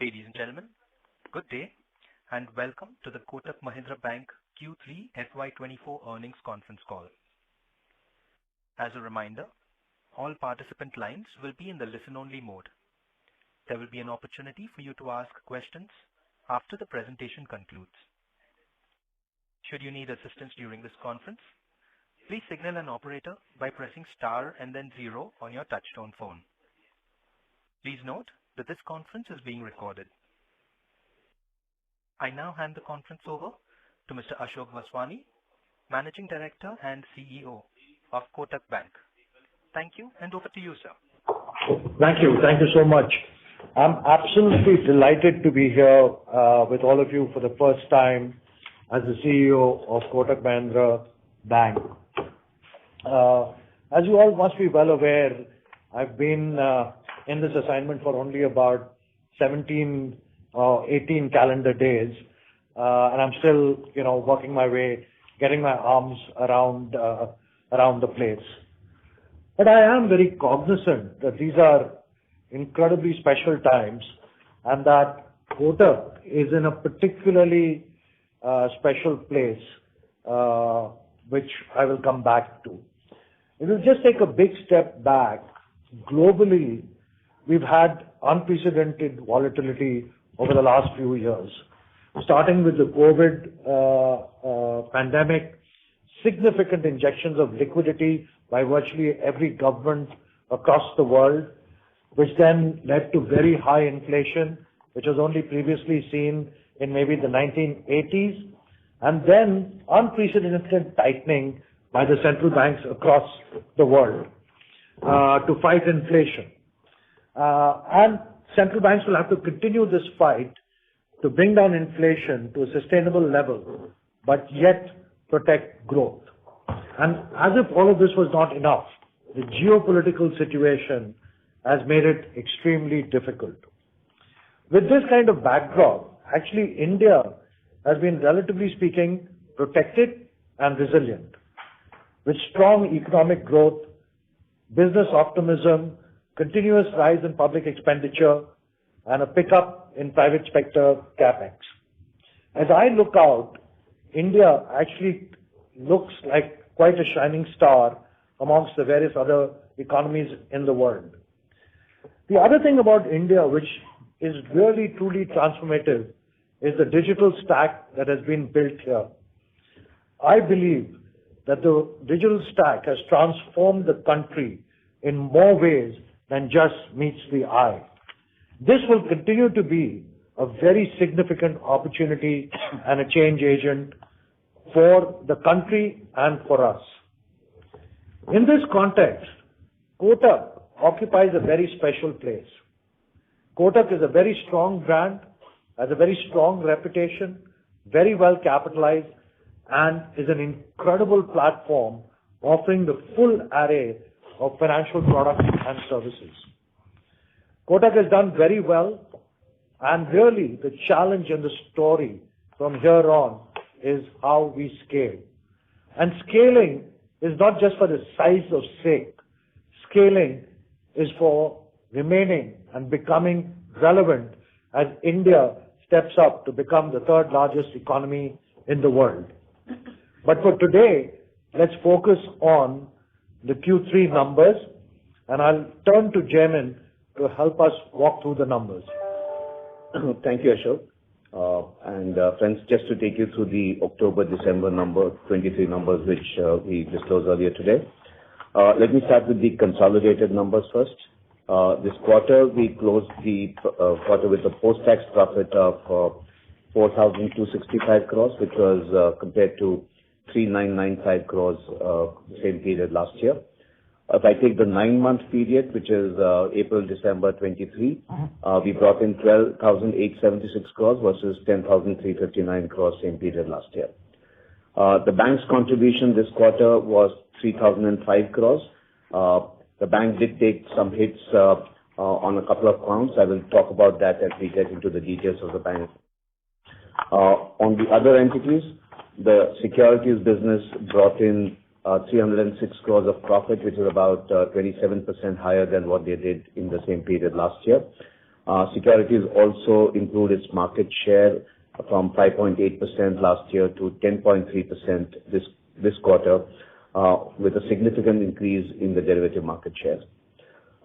Ladies and gentlemen, good day, and welcome to the Kotak Mahindra Bank Q3 FY24 earnings conference call. As a reminder, all participant lines will be in the listen-only mode. There will be an opportunity for you to ask questions after the presentation concludes. Should you need assistance during this conference, please signal an operator by pressing star and then 0 on your touchtone phone. Please note that this conference is being recorded. I now hand the conference over to Mr. Ashok Vaswani, Managing Director and CEO of Kotak Bank. Thank you, and over to you, sir. Thank you. Thank you so much. I'm absolutely delighted to be here with all of you for the first time as the CEO of Kotak Mahindra Bank. As you all must be well aware, I've been in this assignment for only about 17 or 18 calendar days, and I'm still, working my way, getting my arms around the place. But I am very cognizant that these are incredibly special times, and that Kotak is in a particularly special place, which I will come back to. If you just take a big step back, globally, we've had unprecedented volatility over the last few years, starting with the COVID pandemic, significant injections of liquidity by virtually every government across the world, which then led to very high inflation, which was only previously seen in maybe the 1980s, and then unprecedented tightening by the central banks across the world to fight inflation. And central banks will have to continue this fight to bring down inflation to a sustainable level, but yet protect growth. And as if all of this was not enough, the geopolitical situation has made it extremely difficult. With this kind of backdrop, actually India has been, relatively speaking, protected and resilient. With strong economic growth, business optimism, continuous rise in public expenditure, and a pickup in private sector capex. As I look out, India actually looks like quite a shining star amongst the various other economies in the world. The other thing about India, which is really truly transformative, is the digital stack that has been built here. I believe that the digital stack has transformed the country in more ways than just meets the eye. This will continue to be a very significant opportunity and a change agent for the country and for us. In this context, Kotak occupies a very special place. Kotak is a very strong brand, has a very strong reputation, very well capitalized, and is an incredible platform offering the full array of financial products and services. Kotak has done very well, and really the challenge and the story from here on is how we scale. And scaling is not just for the size of sake. Scaling is for remaining and becoming relevant as India steps up to become the third largest economy in the world. But for today, let's focus on the Q3 numbers, and I'll turn to Jaimin to help us walk through the numbers. Thank you, Ashok. And friends, just to take you through the October-December 23 numbers, which we disclosed earlier today. Let me start with the consolidated numbers first. This quarter, we closed the quarter with a post-tax profit of 4,265 crores, which was compared to 3,995 crores same period last year. If I take the 9-month period, which is April-December 23, we brought in 12,876 crores versus 10,359 crores same period last year. The bank's contribution this quarter was 3,005 crores. The bank did take some hits on a couple of counts. I will talk about that as we get into the details of the bank. On the other entities, the securities business brought in 306 crores of profit, which is about 27% higher than what they did in the same period last year. Securities also improved its market share from 5.8% last year to 10.3% this quarter, with a significant increase in the derivative market share.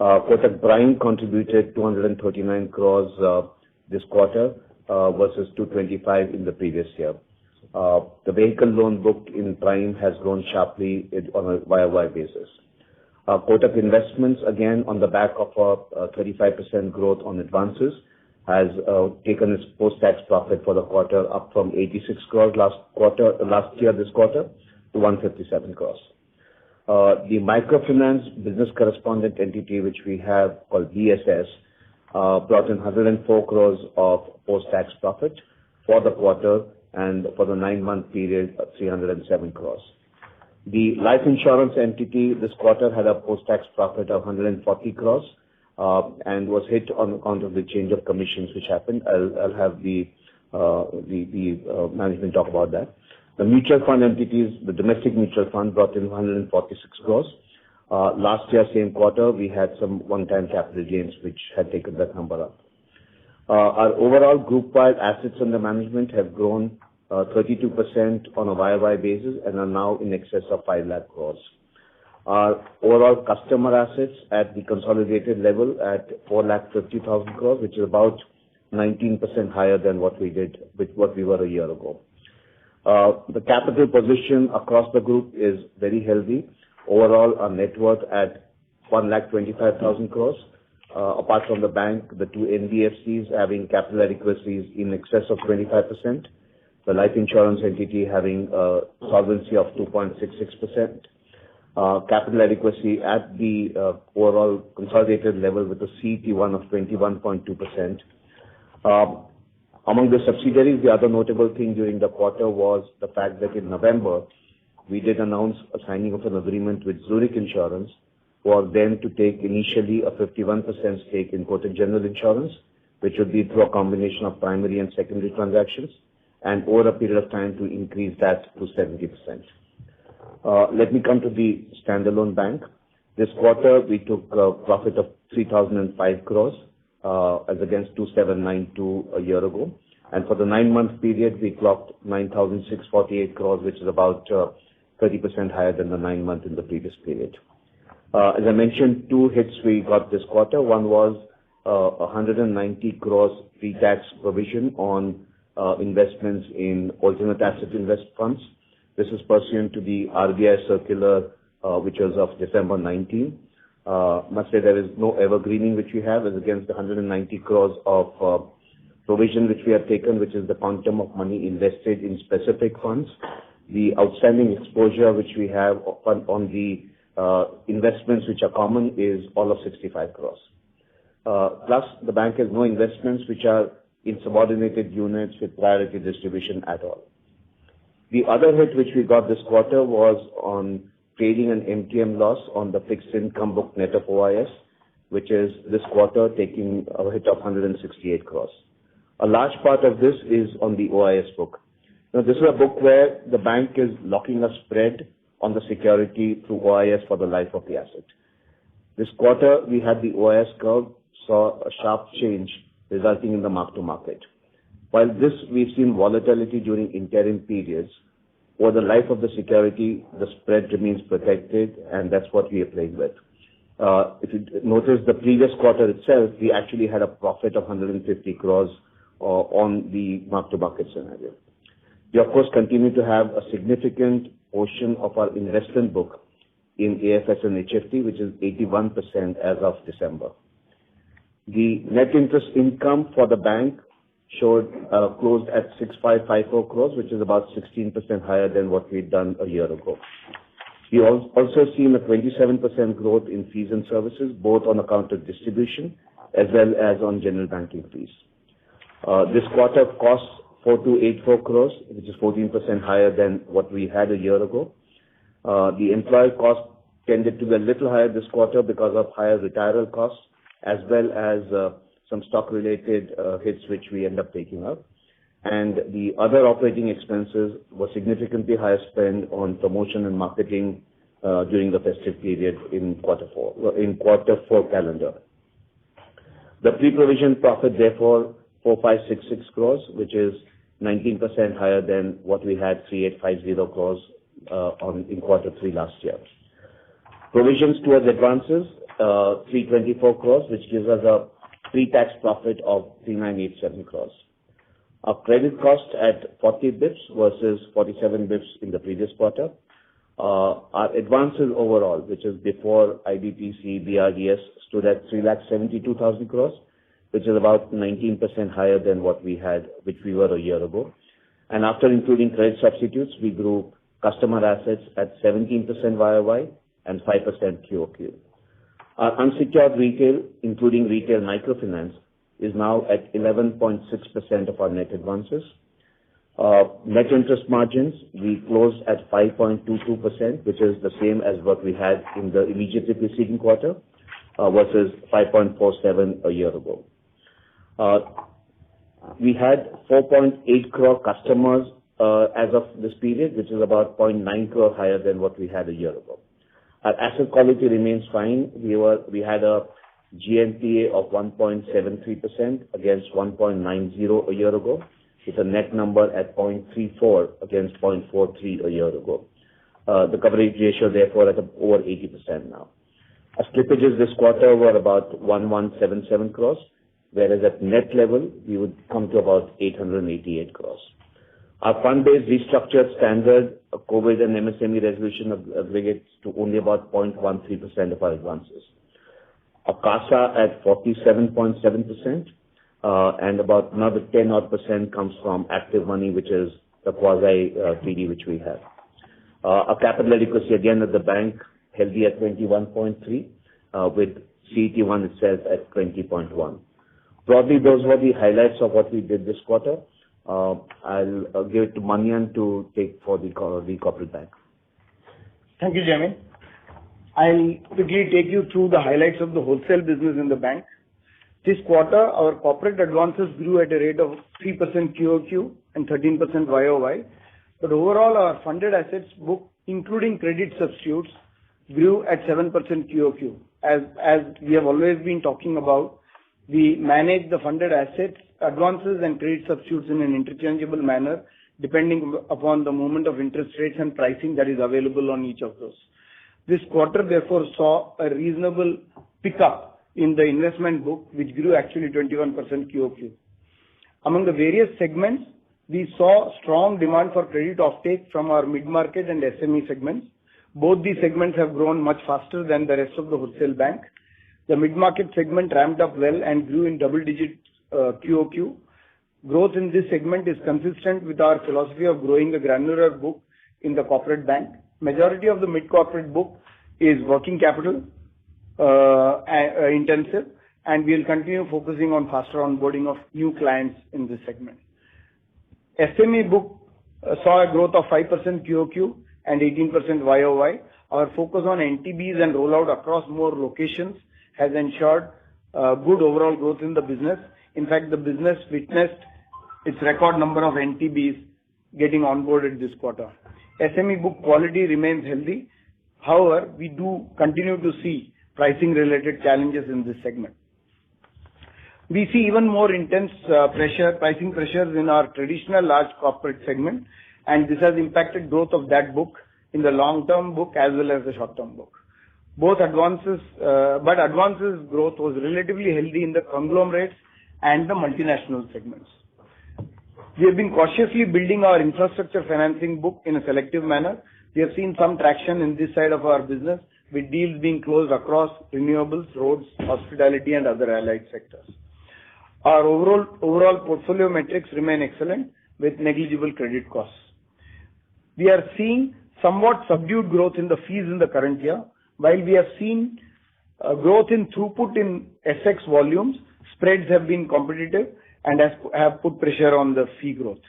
Kotak Prime contributed 239 crores this quarter versus 225 in the previous year. The vehicle loan book in Prime has grown sharply on a YOY basis. Kotak Investments, again, on the back of a 35% growth on advances, has taken its post-tax profit for the quarter up from 86 crores last year this quarter to 157 crores. The microfinance business correspondent entity, which we have called BSS, brought in 104 crores of post-tax profit for the quarter, and for the 9-month period, 307 crores. The life insurance entity this quarter had a post-tax profit of 140 crores and was hit on account of the change of commissions which happened. I'll have the management talk about that. The mutual fund entities, the domestic mutual fund brought in 146 crores. Last year, same quarter, we had some one-time capital gains which had taken that number up. Our overall group-wide assets under management have grown 32% on a YOY basis and are now in excess of 5 lakh crores. Our overall customer assets at the consolidated level at 4,50,000 crores, which is about 19% higher than what we did with what we were a year ago. The capital position across the group is very healthy. Overall, our net worth at 1,25,000 crores. Apart from the bank, the two NBFCs having capital adequacies in excess of 25%. The life insurance entity having a solvency of 2.66%. Capital adequacy at the overall consolidated level with a CET1 of 21.2%. Among the subsidiaries, the other notable thing during the quarter was the fact that in November, we did announce a signing of an agreement with Zurich Insurance for them to take initially a 51% stake in Kotak General Insurance, which would be through a combination of primary and secondary transactions, and over a period of time to increase that to 70%. Let me come to the standalone bank. This quarter, we took a profit of 3,005 crores as against 2,792 a year ago. And for the 9-month period, we clocked 9,648 crores, which is about 30% higher than the 9-month in the previous period. As I mentioned, two hits we got this quarter. One was 190 crores pre-tax provision on investments in alternate asset invest funds. This is pursuant to the RBI circular, which was of December 19. Must say there is no evergreening which we have as against the 190 crores of provision which we have taken, which is the quantum of money invested in specific funds. The outstanding exposure which we have on the investments which are common is all of 65 crores. Plus, the bank has no investments which are in subordinated units with priority distribution at all. The other hit which we got this quarter was on trading an MTM loss on the fixed income book net of OIS, which is this quarter taking a hit of 168 crores. A large part of this is on the OIS book. Now, this is a book where the bank is locking a spread on the security through OIS for the life of the asset. This quarter, we had the OIS curve saw a sharp change resulting in the mark-to-market. While this, we've seen volatility during interim periods, over the life of the security, the spread remains protected, and that's what we are playing with. If you notice the previous quarter itself, we actually had a profit of 150 crores on the mark-to-market scenario. We, of course, continue to have a significant portion of our investment book in AFS and HFT, which is 81% as of December. The net interest income for the bank showed closed at 6,554 crores, which is about 16% higher than what we'd done a year ago. We also seen a 27% growth in fees and services, both on account of distribution as well as on general banking fees. This quarter costs 4,284 crores, which is 14% higher than what we had a year ago. The employee cost tended to be a little higher this quarter because of higher retirement costs, as well as some stock-related hits which we end up taking up. And the other operating expenses were significantly higher spend on promotion and marketing during the festive period in quarter four calendar. The pre-provision profit, therefore, 4,566 crores, which is 19% higher than what we had, 3,850 crores in quarter 3 last year. Provisions towards advances, 324 crores, which gives us a pre-tax profit of 3,987 crores. Our credit cost at 40 bips versus 47 bips in the previous quarter. Our advances overall, which is before IBPC, BRDS, stood at 3,72,000 crores, which is about 19% higher than what we had, which we were a year ago. And after including credit substitutes, we grew customer assets at 17% YOY and 5% QOQ. Our unsecured retail, including retail microfinance, is now at 11.6% of our net advances. Net interest margins, we closed at 5.22%, which is the same as what we had in the immediately preceding quarter, versus 5.47 a year ago. We had 4.8 crore customers as of this period, which is about 0.9 crore higher than what we had a year ago. Our asset quality remains fine. We had a GNPA of 1.73% against 1.90 a year ago, with a net number at 0.34 against 0.43 a year ago. The coverage ratio, therefore, at over 80% now. Our slippages this quarter were about 1,177 crores, whereas at net level, we would come to about 888 crores. Our fund-based restructured standard COVID and MSME resolution aggregates to only about 0.13% of our advances. Our CASA at 47.7%, and about another 10% comes from active money, which is the quasi TD which we have. Our capital adequacy again at the bank healthy at 21.3, with CET1 itself at 20.1. Broadly, those were the highlights of what we did this quarter. I'll give it to Manian to take for the corporate bank. Thank you, Jaimin. I'll quickly take you through the highlights of the wholesale business in the bank. This quarter, our corporate advances grew at a rate of 3% QOQ and 13% YOY. But overall, our funded assets book, including credit substitutes, grew at 7% QOQ. As we have always been talking about, we manage the funded assets, advances and credit substitutes in an interchangeable manner, depending upon the movement of interest rates and pricing that is available on each of those. This quarter, therefore, saw a reasonable pickup in the investment book, which grew actually 21% QOQ. Among the various segments, we saw strong demand for credit offtake from our mid-market and SME segments. Both these segments have grown much faster than the rest of the wholesale bank. The mid-market segment ramped up well and grew in double-digit QOQ. Growth in this segment is consistent with our philosophy of growing a granular book in the corporate bank. Majority of the mid-corporate book is working capital intensive, and we will continue focusing on faster onboarding of new clients in this segment. SME book saw a growth of 5% QOQ and 18% YOY. Our focus on NTBs and rollout across more locations has ensured good overall growth in the business. In fact, the business witnessed its record number of NTBs getting onboarded this quarter. SME book quality remains healthy. However, we do continue to see pricing related challenges in this segment. We see even more intense pricing pressures in our traditional large corporate segment, and this has impacted growth of that book in the long-term book as well as the short-term book. But advances growth was relatively healthy in the conglomerates and the multinational segments. We have been cautiously building our infrastructure financing book in a selective manner. We have seen some traction in this side of our business, with deals being closed across renewables, roads, hospitality, and other allied sectors. Our overall portfolio metrics remain excellent, with negligible credit costs. We are seeing somewhat subdued growth in the fees in the current year. While we have seen growth in throughput in SX volumes, spreads have been competitive and have put pressure on the fee growth.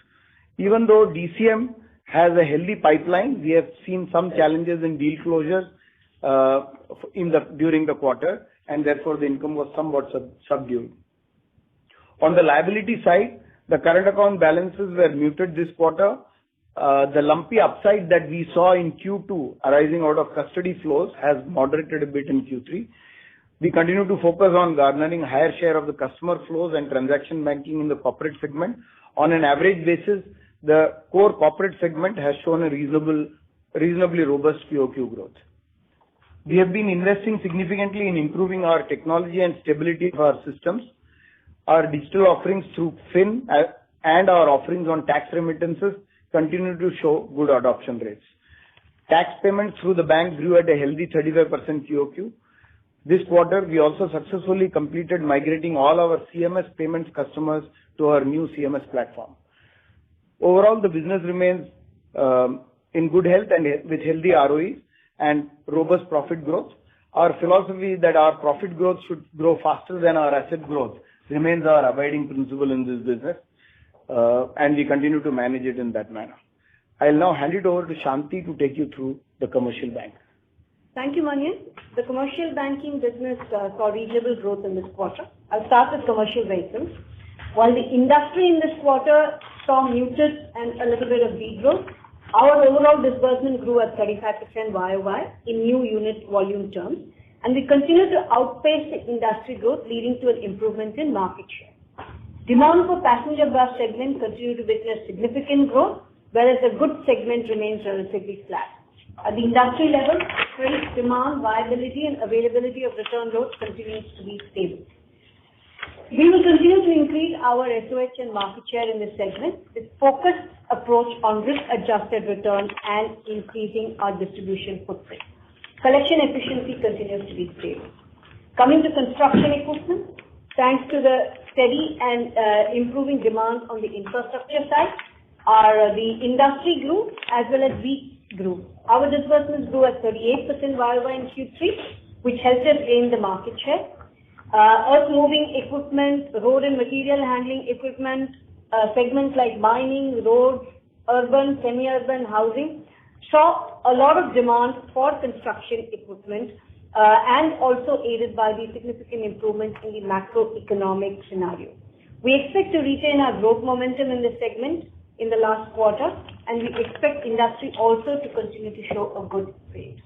Even though DCM has a healthy pipeline, we have seen some challenges in deal closures during the quarter, and therefore the income was somewhat subdued. On the liability side, the current account balances were muted this quarter. The lumpy upside that we saw in Q2 arising out of custody flows has moderated a bit in Q3. We continue to focus on garnering higher share of the customer flows and transaction banking in the corporate segment. On an average basis, the core corporate segment has shown a reasonably robust QoQ growth. We have been investing significantly in improving our technology and stability of our systems. Our digital offerings through Fin and our offerings on tax remittances continue to show good adoption rates. Tax payments through the bank grew at a healthy 35% QoQ. This quarter, we also successfully completed migrating all our CMS payments customers to our new CMS platform. Overall, the business remains in good health and with healthy ROEs and robust profit growth. Our philosophy that our profit growth should grow faster than our asset growth remains our abiding principle in this business, and we continue to manage it in that manner. I'll now hand it over to Shanti to take you through the commercial bank. Thank you, Manian. The commercial banking business saw reasonable growth in this quarter. I'll start with commercial vehicles. While the industry in this quarter saw muted and a little bit of degrowth, our overall disbursement grew at 35% YOY in new unit volume terms, and we continue to outpace the industry growth, leading to an improvement in market share. Demand for passenger bus segment continued to witness significant growth, whereas the goods segment remains relatively flat. At the industry level, credit demand, viability and availability of return loads continues to be stable. We will continue to increase our SOH and market share in this segment with focused approach on risk-adjusted return and increasing our distribution footprint. Collection efficiency continues to be stable. Coming to construction equipment, thanks to the steady and improving demand on the infrastructure side, the industry grew as well as we grew. Our disbursements grew at 38% YOY in Q3, which helped us gain the market share. Earth-moving equipment, road and material handling equipment, segments like mining, roads, urban, semi-urban housing, saw a lot of demand for construction equipment and also aided by the significant improvement in the macroeconomic scenario. We expect to retain our growth momentum in this segment in the last quarter, and we expect industry also to continue to show a good rate.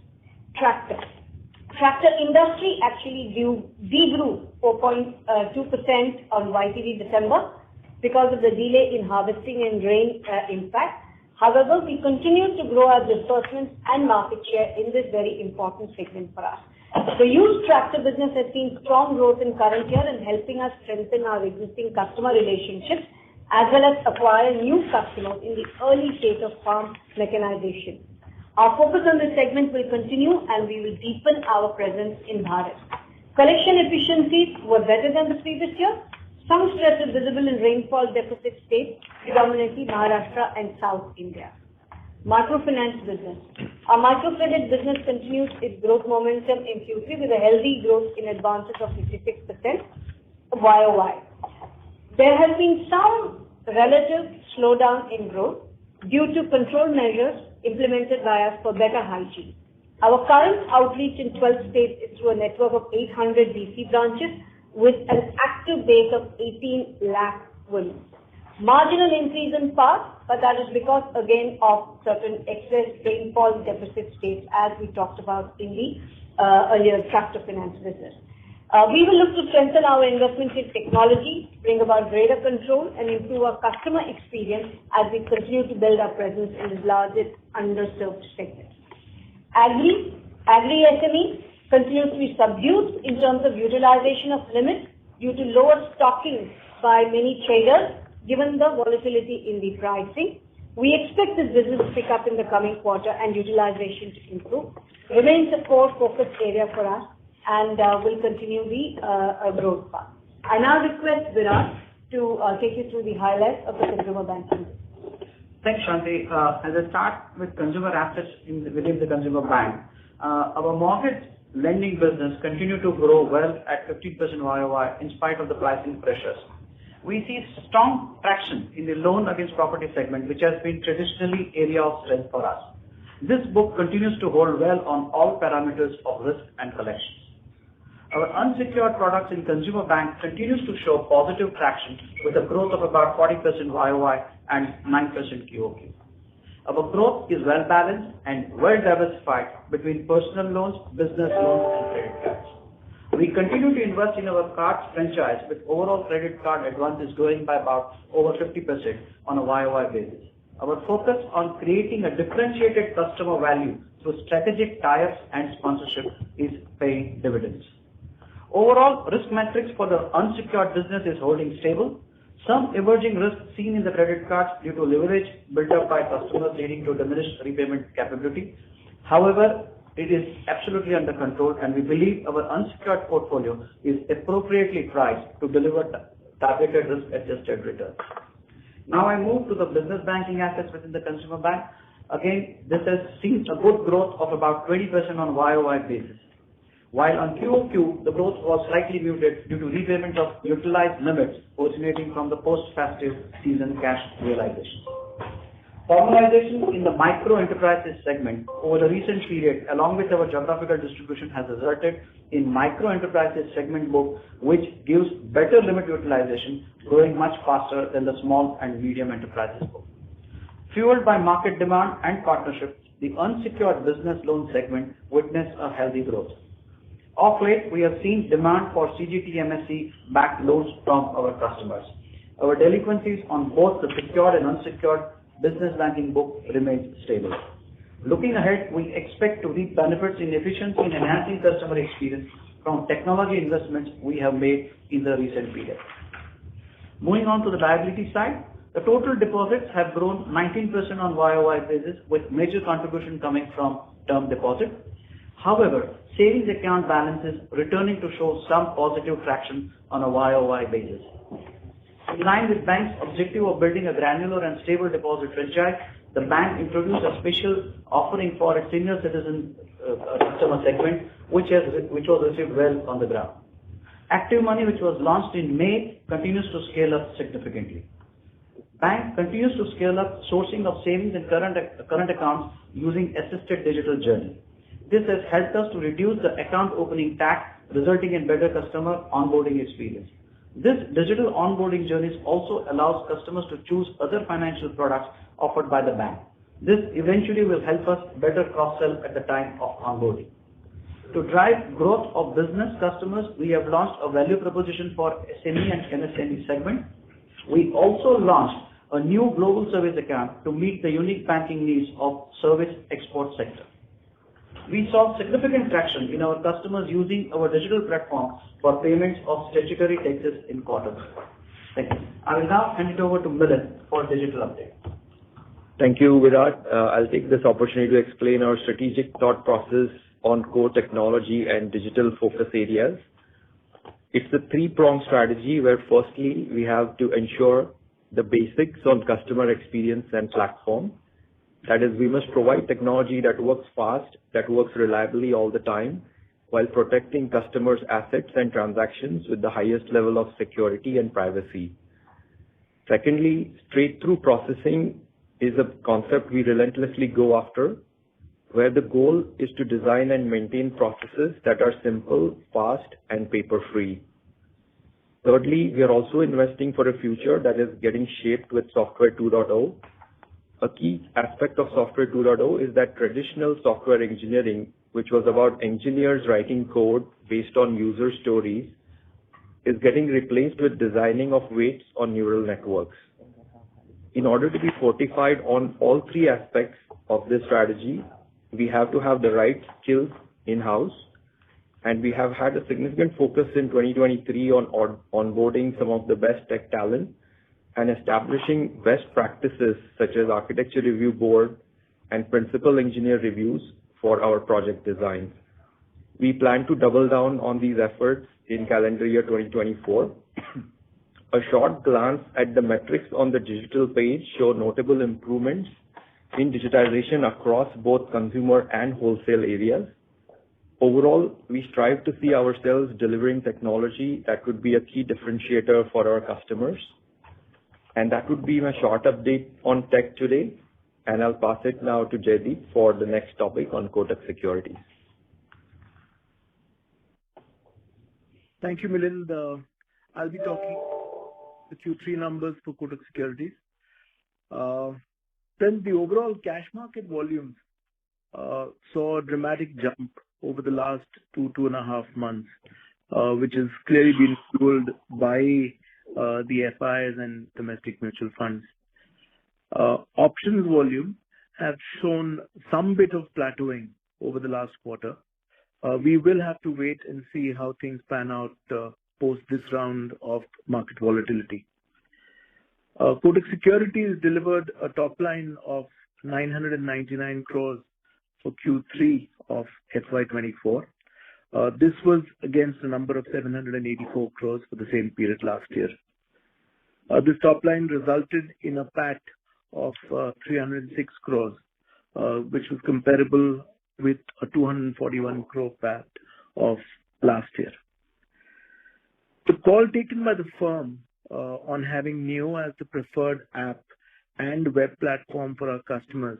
Tractor industry actually degrew 4.2% on YTD December because of the delay in harvesting and rain impact. However, we continue to grow our disbursements and market share in this very important segment for us. The used tractor business has seen strong growth in current year and helping us strengthen our existing customer relationships as well as acquire new customers in the early stage of farm mechanization. Our focus on this segment will continue and we will deepen our presence in Bharat. Collection efficiencies were better than the previous year. Some stress is visible in rainfall deficit states, predominantly Maharashtra and South India. Microfinance business. Our microcredit business continues its growth momentum in Q3 with a healthy growth in advances of 56% YOY. There has been some relative slowdown in growth due to control measures implemented by us for better hygiene. Our current outreach in 12 states is through a network of 800 DC branches with an active base of 18 lakh women. Marginal increase in PAR, but that is because again of certain excess rainfall deficit states as we talked about in the earlier tractor finance business. We will look to strengthen our investments in technology, bring about greater control and improve our customer experience as we continue to build our presence in this largest underserved segment. Agri SME continues to be subdued in terms of utilization of limits due to lower stocking by many traders given the volatility in the pricing. We expect this business to pick up in the coming quarter and utilization to improve. Remains a core focus area for us and will continue the growth path. I now request Virat to take you through the highlights of the consumer banking. Thanks, Shanti. As I start with consumer assets within the consumer bank, our mortgage lending business continued to grow well at 15% YOY in spite of the pricing pressures. We see strong traction in the loan against property segment, which has been traditionally area of strength for us. This book continues to hold well on all parameters of risk and collections. Our unsecured products in consumer bank continues to show positive traction with a growth of about 40% YOY and 9% QOQ. Our growth is well balanced and well diversified between personal loans, business loans and credit cards. We continue to invest in our cards franchise with overall credit card advances growing by about over 50% on a YOY basis. Our focus on creating a differentiated customer value through strategic tie-ups and sponsorship is paying dividends. Overall, risk metrics for the unsecured business is holding stable. Some emerging risks seen in the credit cards due to leverage built up by customers leading to diminished repayment capability. However, it is absolutely under control, and we believe our unsecured portfolio is appropriately priced to deliver targeted risk-adjusted returns. Now I move to the business banking assets within the consumer bank. Again, this has seen a good growth of about 20% on YOY basis. While on QOQ, the growth was slightly muted due to repayment of utilized limits originating from the post-festive season cash realization. Formalization in the micro enterprises segment over the recent period, along with our geographical distribution, has resulted in micro enterprises segment book, which gives better limit utilization, growing much faster than the small and medium enterprises book. Fueled by market demand and partnership, the unsecured business loan segment witnessed a healthy growth. Of late, we have seen demand for CGTMSE-backed loans from our customers. Our delinquencies on both the secured and unsecured business banking book remains stable. Looking ahead, we expect to reap benefits in efficiency and enhancing customer experience from technology investments we have made in the recent period. Moving on to the liability side, the total deposits have grown 19% on YOY basis, with major contribution coming from term deposit. However, savings account balances returning to show some positive traction on a YOY basis. In line with bank's objective of building a granular and stable deposit franchise, the bank introduced a special offering for its senior citizen customer segment, which was received well on the ground. Active Money, which was launched in May, continues to scale up significantly. Bank continues to scale up sourcing of savings and current accounts using assisted digital journey. This has helped us to reduce the account opening tax, resulting in better customer onboarding experience. This digital onboarding journey also allows customers to choose other financial products offered by the bank. This eventually will help us better cross-sell at the time of onboarding. To drive growth of business customers, we have launched a value proposition for SME and MSME segment. We also launched a new global service account to meet the unique banking needs of service export sector. We saw significant traction in our customers using our digital platform for payments of statutory taxes in quarter. Thank you. I will now hand it over to Milind for digital update. Thank you, Virat. I'll take this opportunity to explain our strategic thought process on core technology and digital focus areas. It's a three-pronged strategy where firstly, we have to ensure the basics on customer experience and platform. That is, we must provide technology that works fast, that works reliably all the time, while protecting customers' assets and transactions with the highest level of security and privacy. Secondly, straight-through processing is a concept we relentlessly go after, where the goal is to design and maintain processes that are simple, fast, and paper-free. Thirdly, we are also investing for a future that is getting shaped with Software 2.0. A key aspect of Software 2.0 is that traditional software engineering, which was about engineers writing code based on user stories, is getting replaced with designing of weights on neural networks. In order to be fortified on all three aspects of this strategy, we have to have the right skills in-house, and we have had a significant focus in 2023 on onboarding some of the best tech talent and establishing best practices such as architecture review board and principal engineer reviews for our project designs. We plan to double down on these efforts in calendar year 2024. A short glance at the metrics on the digital page show notable improvements in digitization across both consumer and wholesale areas. Overall, we strive to see ourselves delivering technology that could be a key differentiator for our customers. And that would be my short update on tech today. And I'll pass it now to Jaideep for the next topic on Kotak Securities. Thank you, Milind. I'll be talking the Q3 numbers for Kotak Securities. Then the overall cash market volumes saw a dramatic jump over the last 2.5 months. which has clearly been fueled by the FIs and domestic mutual funds. Options volume have shown some bit of plateauing over the last quarter. We will have to wait and see how things pan out post this round of market volatility. Kotak Securities delivered a top line of 999 crores for Q3 of FY24. This was against a number of 784 crores for the same period last year. This top line resulted in a PAT of 306 crores, which was comparable with a 241 crore PAT of last year. The call taken by the firm on having Neo as the preferred app and web platform for our customers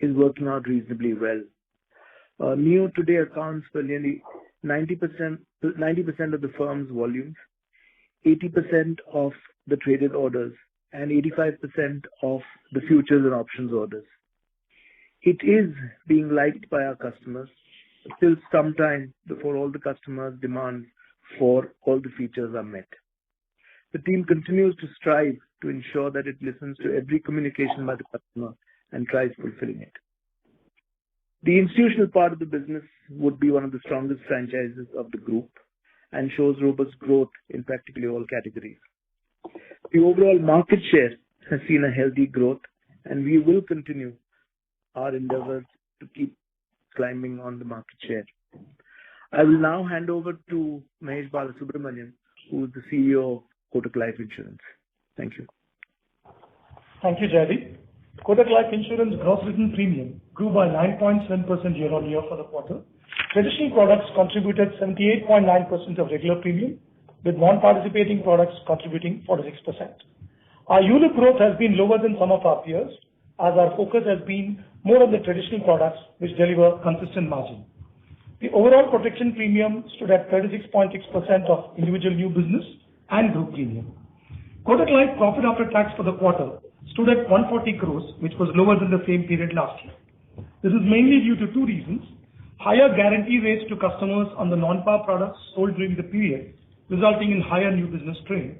is working out reasonably well. Neo today accounts for nearly 90% of the firm's volumes, 80% of the traded orders, and 85% of the futures and options orders. It is being liked by our customers till some time before all the customers' demands for all the features are met. The team continues to strive to ensure that it listens to every communication by the customer and tries fulfilling it. The institutional part of the business would be one of the strongest franchises of the group and shows robust growth in practically all categories. The overall market share has seen a healthy growth, and we will continue our endeavors to keep climbing on the market share. I will now hand over to Mahesh Balasubramanian, who is the CEO of Kotak Life Insurance. Thank you. Thank you, Jaideep. Kotak Life Insurance gross written premium grew by 9.7% year-on-year for the quarter. Traditional products contributed 78.9% of regular premium, with non-participating products contributing 46%. Our ULIP growth has been lower than some of our peers, as our focus has been more on the traditional products which deliver consistent margin. The overall protection premium stood at 36.6% of individual new business and group premium. Kotak Life profit after tax for the quarter stood at 140 crores, which was lower than the same period last year. This is mainly due to two reasons: higher guarantee rates to customers on the non-par products sold during the period, resulting in higher new business strain.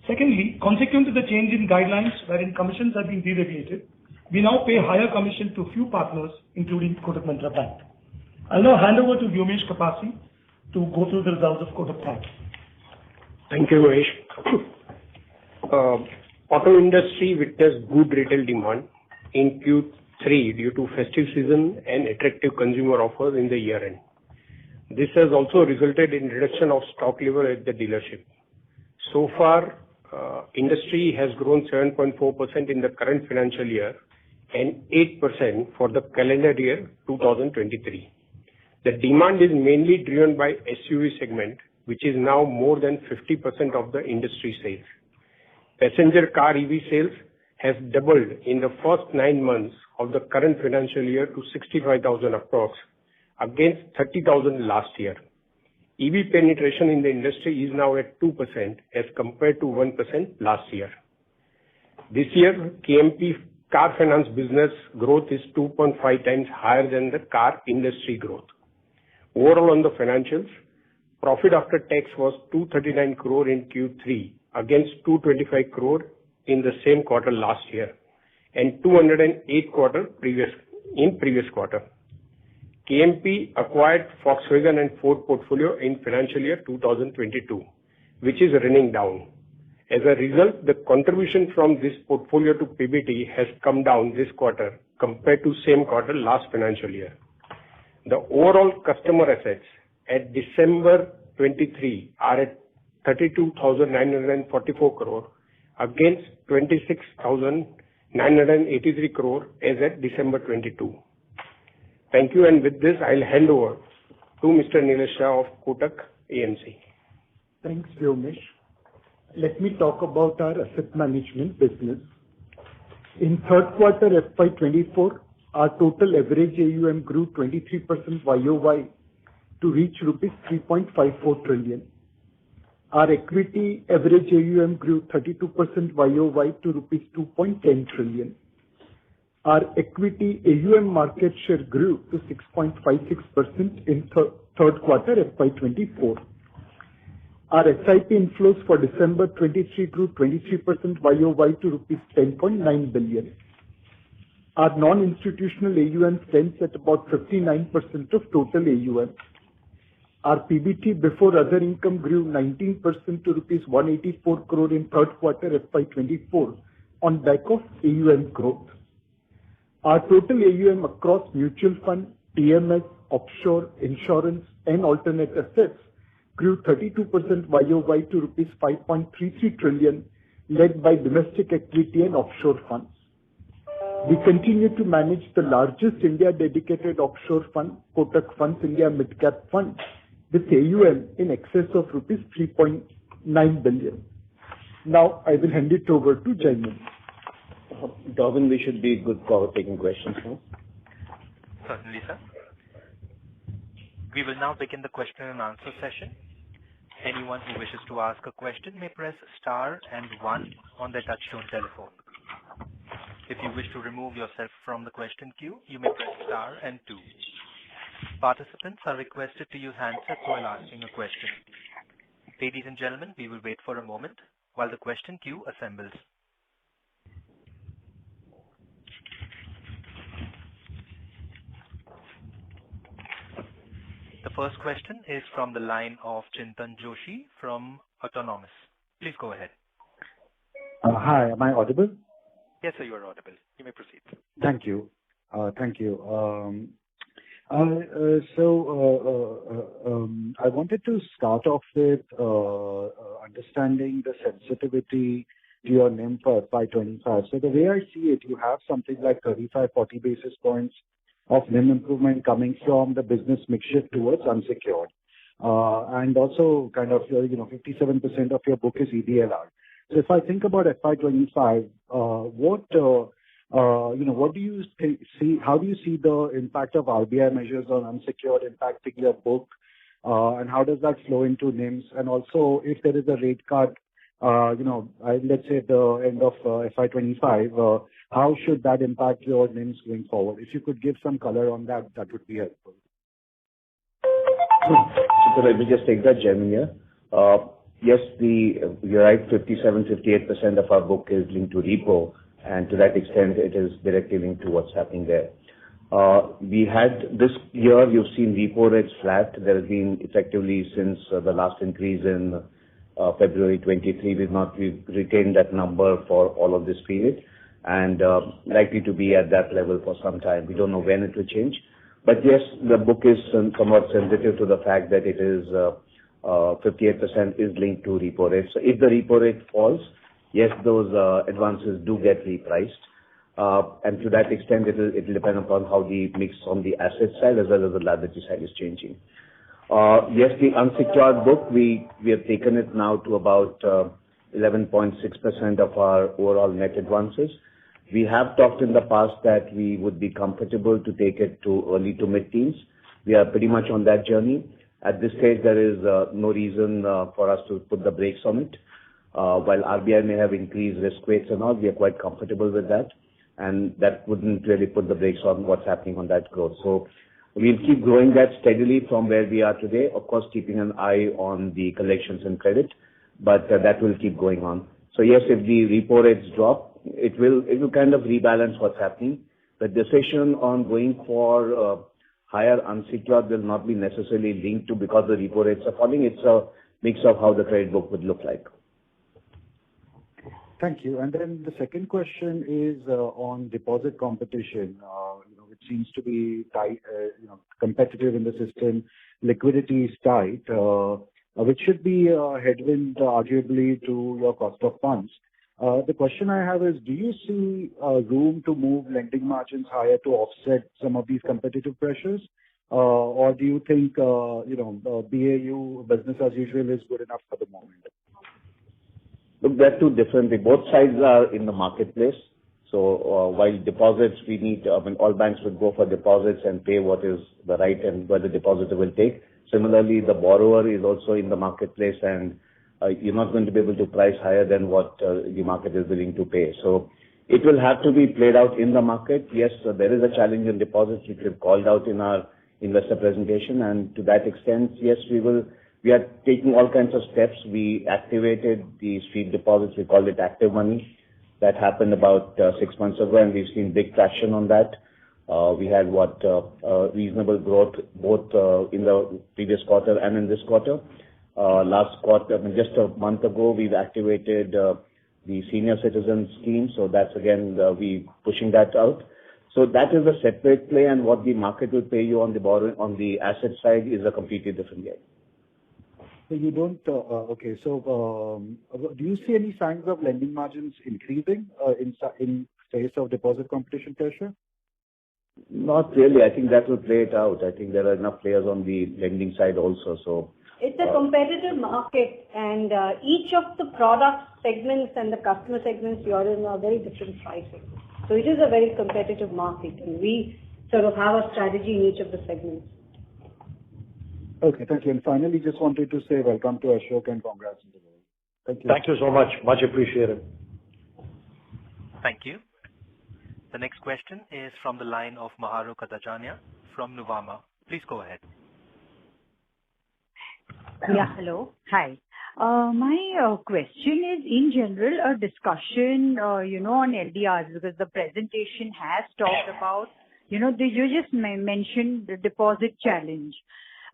Secondly, consequent to the change in guidelines wherein commissions have been deregulated, we now pay higher commission to few partners, including Kotak Mahindra Bank. I'll now hand over to Vyomesh Kapasi to go through the results of Kotak Bank. Thank you, Mahesh. Auto industry witnessed good retail demand in Q3 due to festive season and attractive consumer offers in the year end. This has also resulted in reduction of stock level at the dealership. So far, industry has grown 7.4% in the current financial year and 8% for the calendar year 2023. The demand is mainly driven by SUV segment, which is now more than 50% of the industry sales. Passenger car EV sales has doubled in the first 9 months of the current financial year to 65,000 approx, against 30,000 last year. EV penetration in the industry is now at 2% as compared to 1% last year. This year, KMP car finance business growth is 2.5 times higher than the car industry growth. Overall on the financials, profit after tax was 239 crore in Q3 against 225 crore in the same quarter last year and 208 crore previous quarter. KMP acquired Volkswagen and Ford portfolio in financial year 2022, which is running down. As a result, the contribution from this portfolio to PBT has come down this quarter compared to same quarter last financial year. The overall customer assets at December 23 are at 32,944 crore against 26,983 crore as at December 22. Thank you, and with this I'll hand over to Mr. Nilesh Shah of Kotak AMC. Thanks, Vyomesh. Let me talk about our asset management business. In third quarter FY24, our total average AUM grew 23% YOY to reach rupees 3.54 trillion. Our equity average AUM grew 32% YOY to rupees 2.10 trillion. Our equity AUM market share grew to 6.56% in third quarter FY24. Our SIP inflows for December 23 grew 23% YOY to rupees 10.9 billion. Our non-institutional AUM stands at about 59% of total AUM. Our PBT before other income grew 19% to rupees 184 crore in third quarter FY24 on back of AUM growth. Our total AUM across mutual fund, PMS, offshore, insurance, and alternate assets grew 32% YOY to rupees 5.33 trillion, led by domestic equity and offshore funds. We continue to manage the largest India-dedicated offshore fund, Kotak Funds India Mid Cap Fund, with AUM in excess of rupees 3.9 billion. Now I will hand it over to Jaimin. Darwin, we should be good for taking questions now. Certainly, sir. We will now begin the question and answer session. Anyone who wishes to ask a question may press star and 1 on their touchtone telephone. If you wish to remove yourself from the question queue, you may press star and 2. Participants are requested to use handsets while asking a question. Ladies and gentlemen, we will wait for a moment while the question queue assembles. The first question is from the line of Chintan Joshi from Autonomous. Please go ahead. Hi, am I audible? Yes, sir, you are audible. You may proceed. Thank you. Thank you. I wanted to start off with understanding the sensitivity to your NIM for FY25. So the way I see it, you have something like 35-40 basis points of NIM improvement coming from the business mix shift towards unsecured. And also kind of, 57% of your book is EBLR. So if I think about FY25, what do you see? How do you see the impact of RBI measures on unsecured impacting your book? And how does that flow into NIMs? And also, if there is a rate cut, let's say at the end of FY25, how should that impact your NIMs going forward? If you could give some color on that, that would be helpful. So let me just take that, Jaimin here. Yes, you're right, 57-58% of our book is linked to repo, and to that extent, it is directly linked to what's happening there. We had this year, you've seen repo rates flat. There has been effectively since the last increase in February 23, we've retained that number for all of this period, and likely to be at that level for some time. We don't know when it will change. But yes, the book is somewhat sensitive to the fact that it is 58% is linked to repo rate. So if the repo rate falls, yes, those advances do get repriced. And to that extent, it will depend upon how the mix on the asset side as well as the liability side is changing. Yes, the unsecured book, we have taken it now to about 11.6% of our overall net advances. We have talked in the past that we would be comfortable to take it to early to mid-teens. We are pretty much on that journey. At this stage, there is no reason for us to put the brakes on it. While RBI may have increased risk weights and all, we are quite comfortable with that, and that wouldn't really put the brakes on what's happening on that growth. So we'll keep growing that steadily from where we are today, of course, keeping an eye on the collections and credit, but that will keep going on. So yes, if the repo rates drop, it will kind of rebalance what's happening. The decision on going for higher unsecured will not be necessarily linked to because the repo rates are falling. It's a mix of how the credit book would look like. Thank you. And then the second question is on deposit competition, which seems to be tight, competitive in the system. Liquidity is tight, which should be a headwind, arguably, to your cost of funds. The question I have is, do you see room to move lending margins higher to offset some of these competitive pressures? Or do you think, BAU, business as usual, is good enough for the moment? Look, they're two different. Both sides are in the marketplace. So while deposits, all banks would go for deposits and pay what is the right and what the depositor will take. Similarly, the borrower is also in the marketplace, and you're not going to be able to price higher than what the market is willing to pay. So it will have to be played out in the market. Yes, there is a challenge in deposits, which we've called out in our investor presentation, and to that extent, yes, we we are taking all kinds of steps. We activated the sweep deposits. We called it active money. That happened about 6 months ago, and we've seen big traction on that. We had reasonable growth both in the previous quarter and in this quarter. Last quarter, just a month ago, we've activated the senior citizen scheme. So that's again, we pushing that out. So that is a separate play, and what the market will pay you on the borrowing, on the asset side is a completely different game. So you don't, okay. So, do you see any signs of lending margins increasing in face of deposit competition pressure? Not really. I think that will play it out. I think there are enough players on the lending side also. So it's a competitive market, and each of the product segments and the customer segments you are in are very different pricing. So it is a very competitive market, and we sort of have a strategy in each of the segments. Okay, thank you. And finally, just wanted to say welcome to Ashok and congrats on the role. Thank you. Thank you so much. Much appreciated. Thank you. The next question is from the line of Maharu Kadajania from Nuvama. Please go ahead. Yeah, hello. Hi. My question is, in general, a discussion, on LDRs, because the presentation has talked about, you just mentioned the deposit challenge.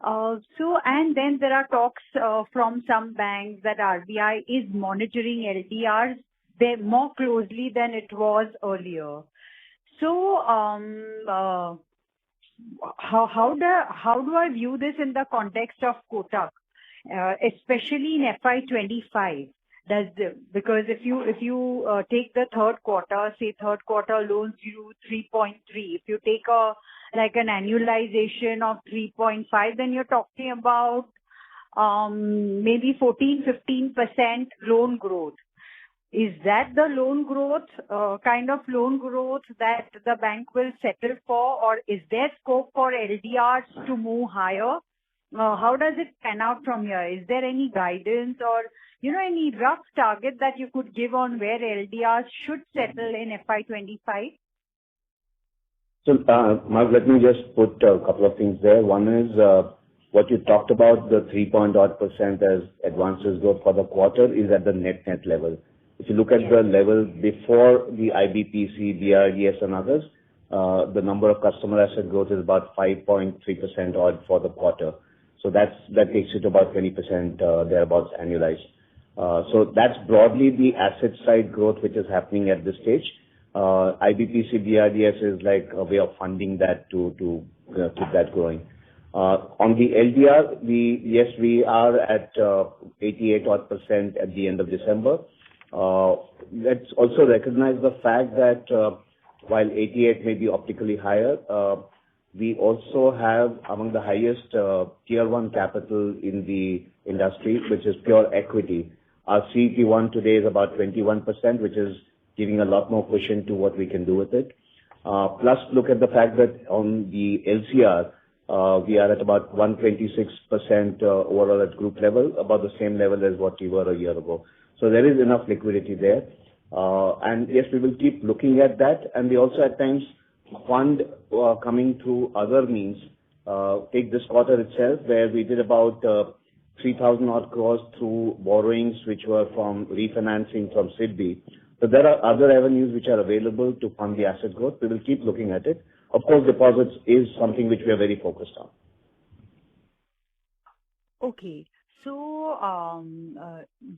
And then there are talks from some banks that RBI is monitoring LDRs more closely than it was earlier. So, how do I view this in the context of Kotak? Especially in FY25, because if you take the third quarter, say third quarter loans grew 3.3. If you take an annualization of 3.5, then you're talking about maybe 14-15% loan growth. Is that the loan growth, kind of loan growth that the bank will settle for, or is there scope for LDRs to move higher? How does it pan out from here? Is there any guidance or, any rough target that you could give on where LDRs should settle in FY25? So, Mark, let me just put a couple of things there. One is what you talked about, the 3.odd% as advances growth for the quarter is at the net level. If you look at the level before the IBPC, BRDS and others, the number of customer asset growth is about 5.3% odd for the quarter. So that takes it to about 20% thereabouts annualized. So that's broadly the asset side growth which is happening at this stage. IBPC, BRDS is like a way of funding that to keep that growing. On the LDR, we are at 88 odd% at the end of December. Let's also recognize the fact that while 88 may be optically higher, we also have among the highest tier 1 capital in the industry, which is pure equity. Our CET1 today is about 21%, which is giving a lot more cushion to what we can do with it. Plus, look at the fact that on the LCR, we are at about 126% overall at group level, about the same level as what we were a year ago. So there is enough liquidity there. And yes, we will keep looking at that. And we also at times fund coming through other means. Take this quarter itself, where we did about 3,000 odd crores through borrowings, which were from refinancing from SIDBI. So there are other avenues which are available to fund the asset growth. We will keep looking at it. Of course, deposits is something which we are very focused on. Okay. So,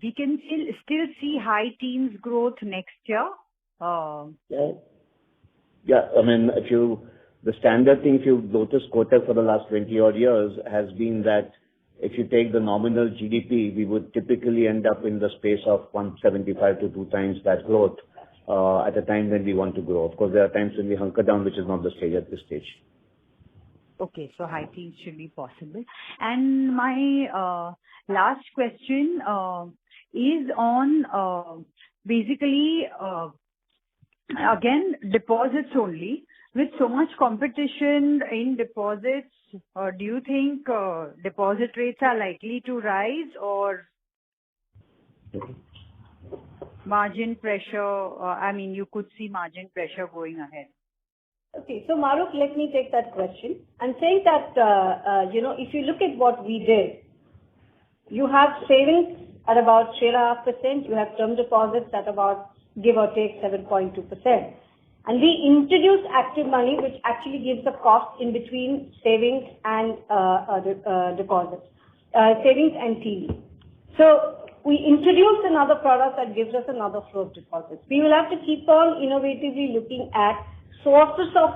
we can still see high teens growth next year? Yeah. I mean, the standard thing, if you notice Kotak for the last 20 odd years, has been that if you take the nominal GDP, we would typically end up in the space of 175 to 2 times that growth at a time when we want to grow. Of course, there are times when we hunker down, which is not the stage at this stage. Okay, so high teens should be possible. And my last question is on basically again deposits only. With so much competition in deposits, do you think deposit rates are likely to rise or margin pressure? You could see margin pressure going ahead. Okay, so Maruk, let me take that question. I'm saying that, if you look at what we did, You have savings at about 3.5%. You have term deposits at about, give or take, 7.2%. And we introduced Active Money, which actually gives a cost in between savings and deposits, savings and TD. So we introduced another product that gives us another flow of deposits. We will have to keep on innovatively looking at sources of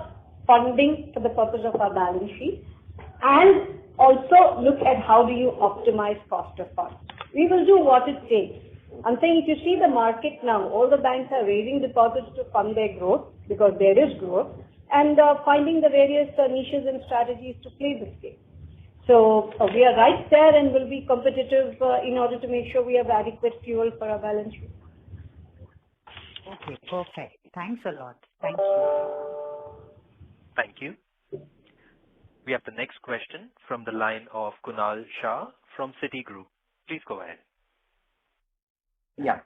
funding for the purpose of our balance sheet, and also look at how do you optimize cost of funds. We will do what it takes. I'm saying if you see the market now, all the banks are raising deposits to fund their growth because there is growth, and finding the various niches and strategies to play this game. So we are right there and will be competitive in order to make sure we have adequate fuel for our balance sheet. Okay, perfect. Thanks a lot. Thank you. Thank you. We have the next question from the line of Kunal Shah from Citigroup. Please go ahead. Yeah.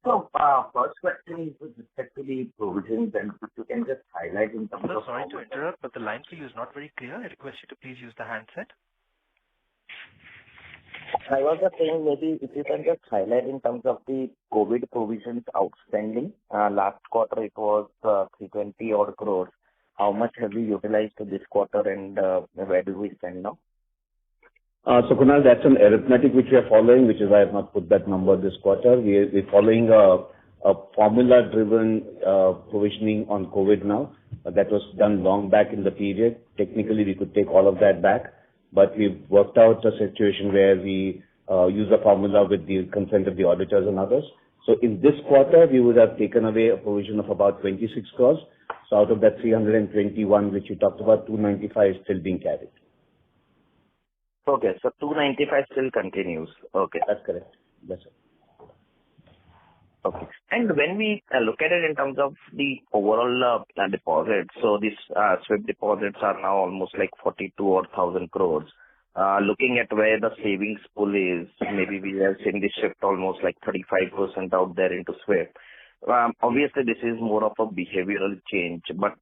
So first question is with respect to the provisions, and if you can just highlight in terms of... Sorry to interrupt, but the line for you is not very clear. I request you to please use the handset. I was just saying maybe if you can just highlight in terms of the COVID provisions outstanding. Last quarter it was 320 odd crores. How much have we utilized this quarter, and where do we stand now? So Kunal, that's an arithmetic which we are following, which is why I have not put that number this quarter. We're following a formula-driven provisioning on COVID now. That was done long back in the period. Technically, we could take all of that back, but we've worked out a situation where we use a formula with the consent of the auditors and others. So in this quarter, we would have taken away a provision of about 26 crores. So out of that 321 which you talked about, 295 is still being carried. Okay, so 295 still continues. Okay. That's correct. That's it. Okay. And when we look at it in terms of the overall deposits, so these SWIFT deposits are now almost like 42,000 crores. Looking at where the savings pool is, maybe we have seen this shift almost like 35% out there into SWIFT. Obviously, this is more of a behavioral change, but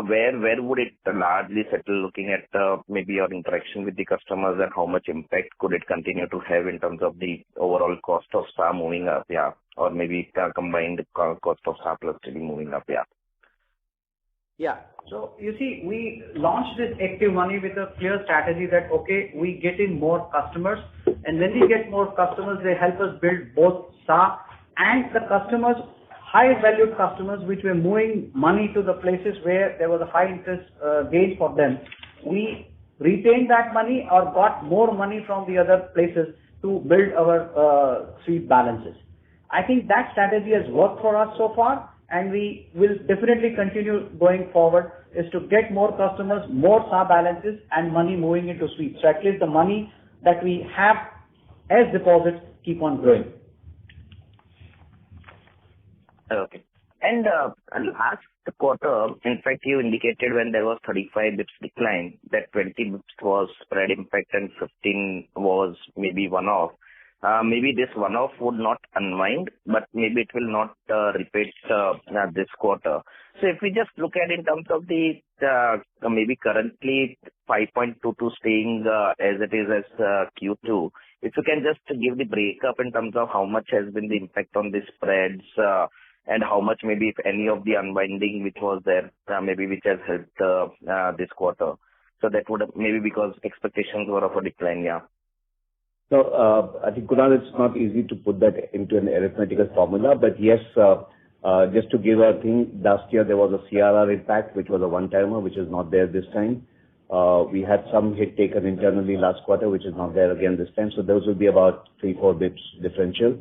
where would it largely settle, looking at maybe your interaction with the customers, and how much impact could it continue to have in terms of the overall cost of SAR moving up, yeah, or maybe combined cost of SAR plus TD moving up, yeah? Yeah. So you see, we launched this Active Money with a clear strategy that, okay, we get in more customers, and when we get more customers, they help us build both SAR and the customers, high valued customers, which were moving money to the places where there was a high interest gain for them. We retained that money or got more money from the other places to build our sweep balances. I think that strategy has worked for us so far, and we will definitely continue going forward, is to get more customers, more SAR balances, and money moving into sweep. So at least the money that we have as deposits keep on growing. Okay. And last quarter, in fact, you indicated when there was 35 bips decline, that 20 bips was spread impact and 15 was maybe one-off. Maybe this one-off would not unwind, but maybe it will not repeat this quarter. So if we just look at in terms of the maybe currently 5.22 staying as it is as Q2, if you can just give the breakup in terms of how much has been the impact on the spreads, and how much maybe if any of the unwinding which was there, maybe which has helped this quarter. So that would have, maybe because expectations were of a decline, yeah. So I think, Kunal, it's not easy to put that into an arithmetical formula, but yes, just to give a thing, last year there was a CRR impact, which was a one-timer, which is not there this time. We had some hit taken internally last quarter, which is not there again this time. So those will be about 3-4 bips differential.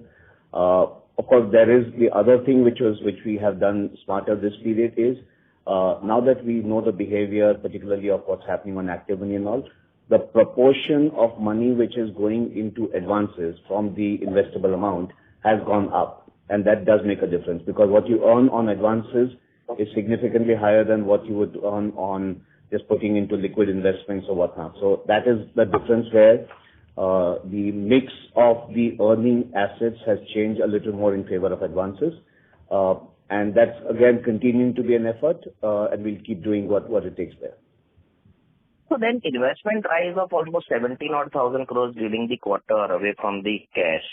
Of course, there is the other thing which we have done smarter this period is, now that we know the behavior, particularly of what's happening on Active Money and all, the proportion of money which is going into advances from the investable amount has gone up. And that does make a difference, because what you earn on advances is significantly higher than what you would earn on just putting into liquid investments or whatnot. So that is the difference where the mix of the earning assets has changed a little more in favor of advances. And that's, again, continuing to be an effort, and we'll keep doing what it takes there. So then investment rise of almost 17,000 crores during the quarter away from the cash.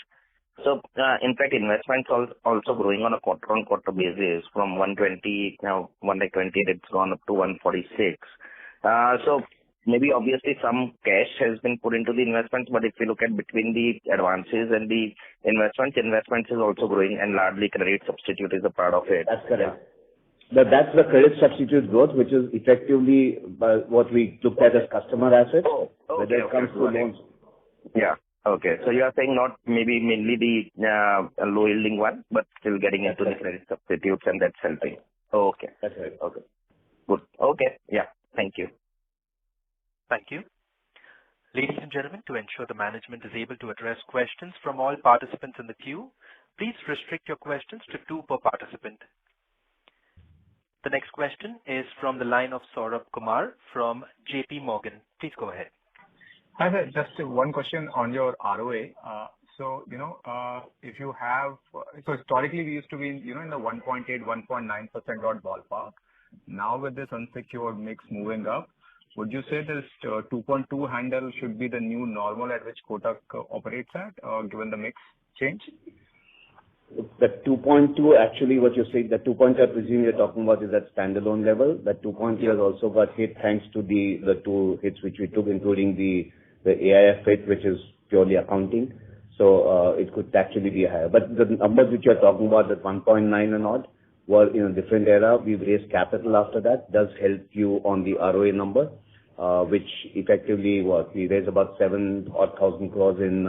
So, in fact, investments also growing on a quarter-on-quarter basis from 120, now 120, it's gone up to 146. So maybe obviously some cash has been put into the investments, but if you look at between the advances and the investments is also growing and largely credit substitute is a part of it. That's correct. That's the credit substitute growth, which is effectively what we looked at as customer assets, whether it comes to loans. Yeah. Okay. So you are saying not maybe mainly the low yielding one, but still getting into the credit substitutes, and that's helping. Okay. That's right. Okay. Good. Okay. Yeah. Thank you. Thank you. Ladies and gentlemen, to ensure the management is able to address questions from all participants in the queue, please restrict your questions to 2 per participant. The next question is from the line of Saurabh Kumar from JP Morgan. Please go ahead. Hi, sir. Just one question on your ROA. If you have, so historically we used to be, in the 1.8, 1.9% odd ballpark. Now with this unsecured mix moving up, would you say this 2.2 handle should be the new normal at which Kotak operates at, given the mix change? The 2.2, actually, what you're saying, the 2.2 I presume you're talking about is at standalone level. That 2.2 has also got hit thanks to the 2 hits which we took, including the AIF hit, which is purely accounting. So it could actually be higher. But the numbers which you're talking about, that 1.9 and odd, were in a different era. We've raised capital after that. Does help you on the ROA number, which effectively we raised about 7,000 crores in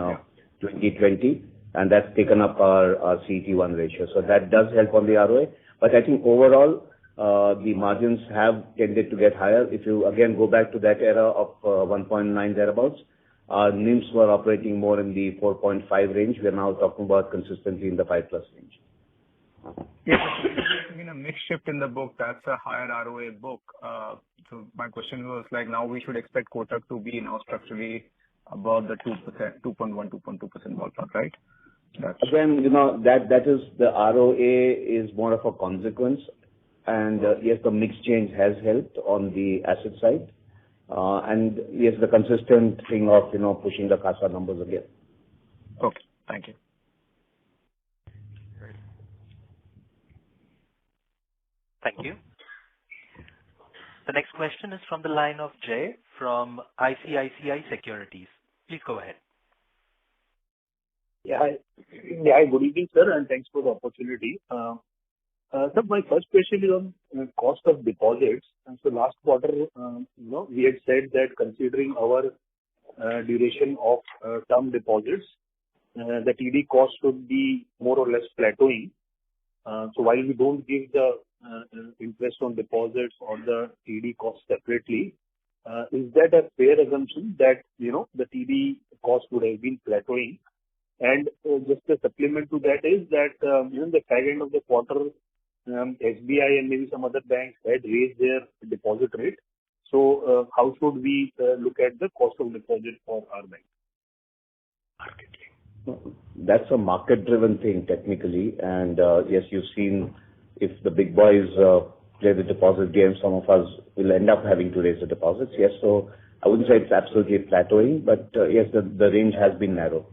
2020. And that's taken up our CET1 ratio. So that does help on the ROA. But I think overall, the margins have tended to get higher. If you again go back to that era of 1.9 thereabouts, our NIMs were operating more in the 4.5 range. We are now talking about consistently in the 5+ range. Yes, I mean a mix shift in the book, that's a higher ROA book. So my question was like now we should expect Kotak to be now structurally above the 2%, 2.1, 2.2% ballpark, right? Again, that is the ROA is more of a consequence. And yes, the mix change has helped on the asset side. And yes, the consistent thing of, pushing the CASA numbers again. Okay. Thank you. Thank you. The next question is from the line of Jay from ICICI Securities. Please go ahead. Good evening, sir, and thanks for the opportunity. Sir, my first question is on cost of deposits. And so last quarter, we had said that considering our duration of term deposits, the TD cost should be more or less plateauing. So while we don't give the interest on deposits or the TD cost separately, is that a fair assumption that, the TD cost would have been plateauing? And just a supplement to that is that, the fag end of the quarter, SBI and maybe some other banks had raised their deposit rate. So how should we look at the cost of deposit for our bank? That's a market-driven thing technically. And yes, you've seen if the big boys play the deposit game, some of us will end up having to raise the deposits. Yes, so I wouldn't say it's absolutely plateauing, but yes, the range has been narrow.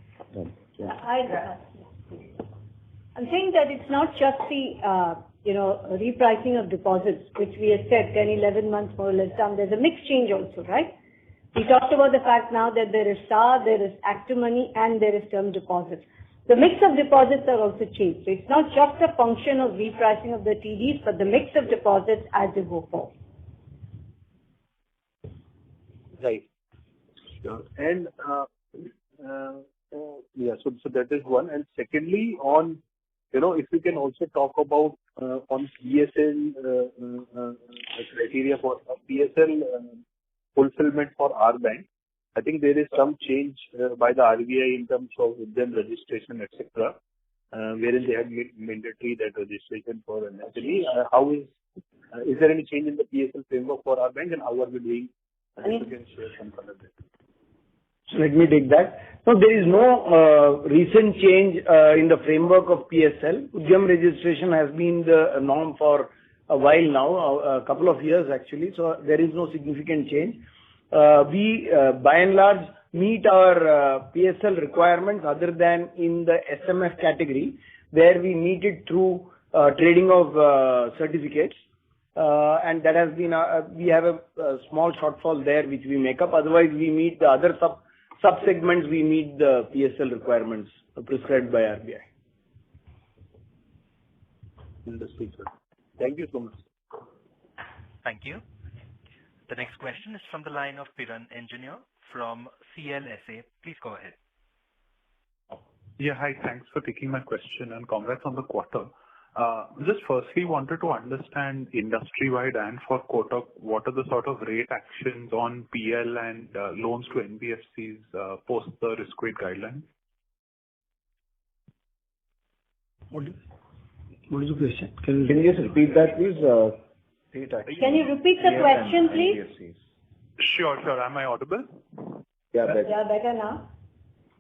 I'm saying that it's not just the repricing of deposits, which we have said 10, 11 months more or less down. There's a mix change also, right? We talked about the fact now that there is SAR, there is active money, and there is term deposits. The mix of deposits are also changed. So it's not just a function of repricing of the TDs, but the mix of deposits as they go forward. Right. Sure. And so that is one. And secondly, on if we can also talk about on PSL criteria for PSL fulfillment for our bank. I think there is some change by the RBI in terms of them registration, etc., wherein they have made mandatory that registration for NSE. How is there any change in the PSL framework for our bank, and how are we doing? If you can share some color there. So let me take that. No, there is no recent change in the framework of PSL. Udyam registration has been the norm for a while now, a couple of years actually. So there is no significant change. we by and large meet our PSL requirements other than in the SMF category, where we meet it through trading of certificates. And that has been, we have a small shortfall there which we make up. Otherwise, we meet the other sub-segments, we meet the PSL requirements prescribed by RBI. Understood, sir. Thank you so much. Thank you. The next question is from the line of Piran Engineer from CLSA. Please go ahead. Yeah, hi. Thanks for taking my question and congrats on the quarter. Just firstly wanted to understand industry-wide and for Kotak, what are the sort of rate actions on PL and loans to NBFCs post the risk weight guidelines? What is the question? Can you just repeat that, please? Can you repeat the question, please? Sure. Am I audible? Yeah, better. Yeah, better now.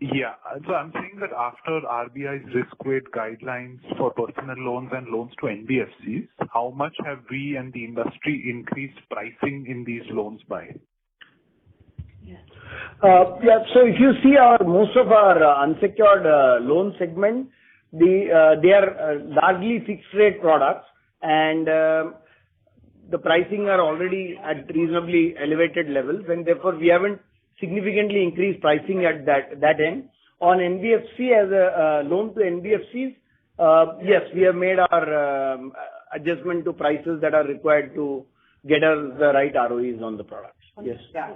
Yeah. So I'm saying that after RBI's risk weight guidelines for personal loans and loans to NBFCs, how much have we and the industry increased pricing in these loans by? So if you see most of our unsecured loan segment, they are largely fixed rate products, and the pricing are already at reasonably elevated levels, and therefore we haven't significantly increased pricing at that end. On NBFC, as a loan to NBFCs, yes, we have made our adjustment to prices that are required to get us the right ROEs on the products. Yes. Yeah.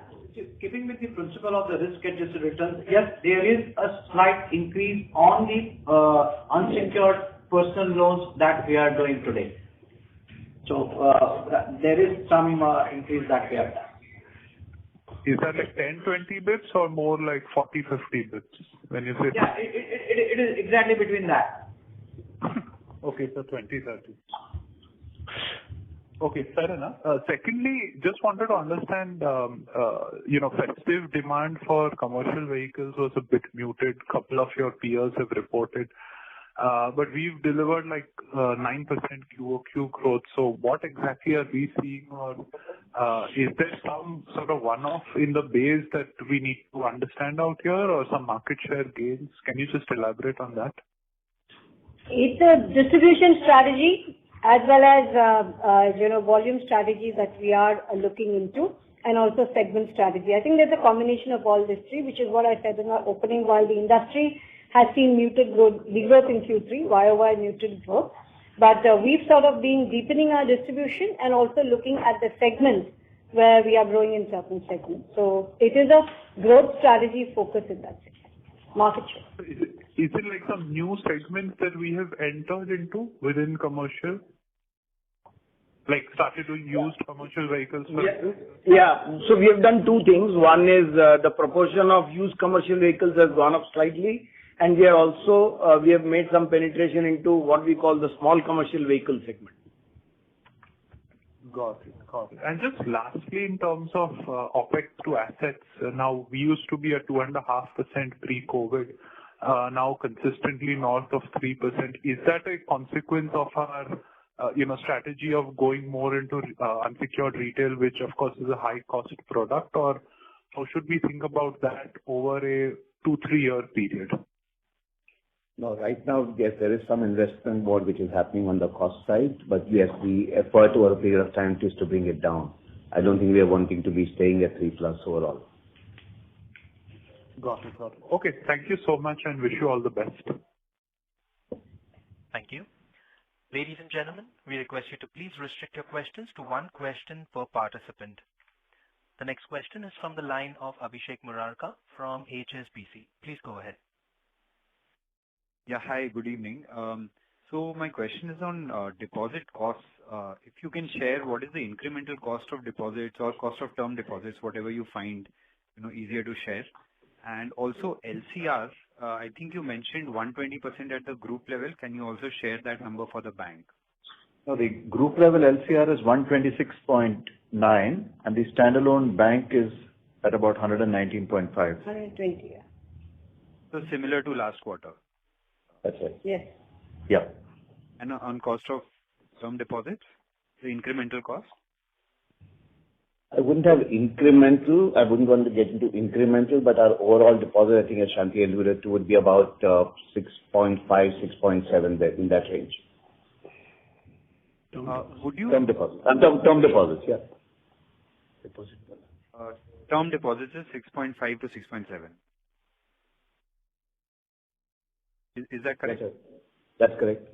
Keeping with the principle of the risk-adjusted returns, yes, there is a slight increase on the unsecured personal loans that we are doing today. So there is some increase that we have done. Is that like 10-20 bits or more like 40-50 bits when you say? Yeah, it is exactly between that. Okay, so 20-30. Okay, fair enough. Secondly, just wanted to understand, festive demand for commercial vehicles was a bit muted. Couple of your peers have reported. But we've delivered like 9% QOQ growth. So what exactly are we seeing, or is there some sort of one-off in the base that we need to understand out here, or some market share gains? Can you just elaborate on that? It's a distribution strategy as well as volume strategy that we are looking into, and also segment strategy. I think there's a combination of all these three, which is what I said in our opening. While the industry has seen muted growth, degrowth in Q3, YOY muted growth. But we've sort of been deepening our distribution and also looking at the segments where we are growing in certain segments. So it is a growth strategy focus in that segment. Market share. Is it like some new segments that we have entered into within commercial? Like started doing used commercial vehicles? Yeah. So we have done two things. One is the proportion of used commercial vehicles has gone up slightly. And we are also, we have made some penetration into what we call the small commercial vehicle segment. Got it. And just lastly, in terms of OpEx to assets, now we used to be at 2.5% pre-COVID, now consistently north of 3%. Is that a consequence of our, strategy of going more into unsecured retail, which of course is a high-cost product, or how should we think about that over a 2-3 year period? No, right now, yes, there is some investment more which is happening on the cost side, but yes, the effort over a period of time is to bring it down. I don't think we are wanting to be staying at 3+ overall. Got it. Okay, thank you so much and wish you all the best. Thank you. Ladies and gentlemen, we request you to please restrict your questions to one question per participant. The next question is from the line of Abhishek Murarka from HSBC. Please go ahead. Yeah, hi, good evening. So my question is on deposit costs. If you can share what is the incremental cost of deposits or cost of term deposits, whatever you find easier to share. And also LCR, I think you mentioned 120% at the group level. Can you also share that number for the bank? No, the group level LCR is 126.9 and the standalone bank is at about 119.5. 120, yeah. So similar to last quarter? That's right. Yes. Yeah. And on cost of term deposits, the incremental cost? I wouldn't have incremental. I wouldn't want to get into incremental, but our overall deposit, I think as Shanti alluded to, would be about 6.5, 6.7 there, in that range. Would you? Term deposits. Term deposits, yeah. Deposit. Term deposits is 6.5 to 6.7. Is that correct? That's correct.